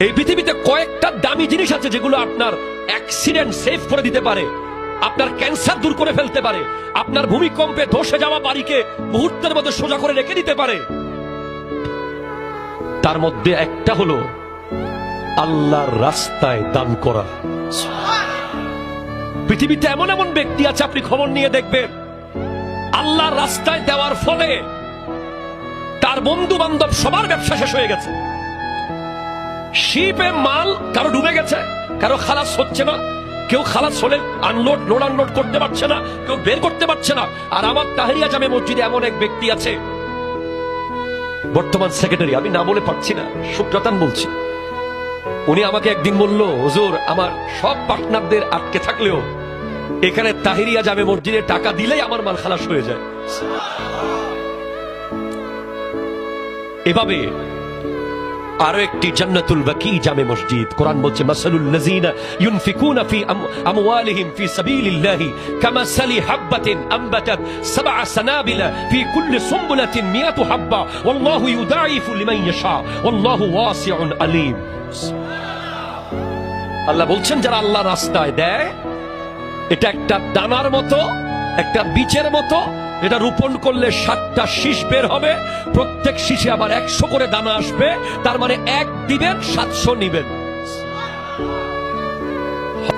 এই পৃথিবীতে কয়েকটা দামি জিনিস আছে যেগুলো আপনার অ্যাক্সিডেন্ট সেভ করে দিতে পারে, আপনার ক্যান্সার দূর করে ফেলতে পারে, আপনার ভূমিকম্পে ধসে যাওয়া বাড়িকে মুহূর্তের মধ্যে সোজা করে রেখে দিতে পারে। তার মধ্যে একটা হলো আল্লাহর রাস্তায় দান করা। পৃথিবীতে এমন এমন ব্যক্তি আছে, আপনি খবর নিয়ে দেখবেন, আল্লাহর রাস্তায় দেওয়ার ফলে তার বন্ধু বান্ধব সবার ব্যবসা শেষ হয়ে গেছে। শিপে মাল কারো ডুবে গেছে, কারো খালাস হচ্ছে না, কেউ খালাস হলে লোড আনলোড করতে পারছে না, কেউ বের করতে পারছে না। আর আমার তাহেরিয়া জামে মসজিদে এমন এক ব্যক্তি আছে, বর্তমান সেক্রেটারি, আমি না বলে পারছি না, সুপ্রতান বলছি। উনি আমাকে একদিন বলল, হুজুর আমার সব পার্টনারদের আটকে থাকলেও এখানে তাহেরিয়া জামে মসজিদে টাকা দিলেই আমার মাল খালাস হয়ে যায়। এভাবে আরো একটি জান্নাতুল বাকি জামে মসজিদ, কোরআন বলছে মাসালুল লাযিনা ইউনফিকুনা ফি আমওয়ালিহিম ফি সাবিলিল্লাহি কামাসালি হাববাতিন আনবাতাত সাবআ সানাবিলা ফি কুল্লি সুমবুলাতিন মিয়াতু হাব্বা ওয়াল্লাহু ইউদাইফু লিমান ইয়াশা ওয়াল্লাহু ওয়াসিউন আলীম। আল্লাহ বলছেন যারা আল্লাহর রাস্তায় দেয়, এটা একটা দানার মতো, একটা বীজের মতো, এটা রোপণ করলে 7টা শীষ বের হবে, প্রত্যেক শীষে আবার 100 করে দানা আসবে। তার মানে 1 দিবেন 700 নিবেন।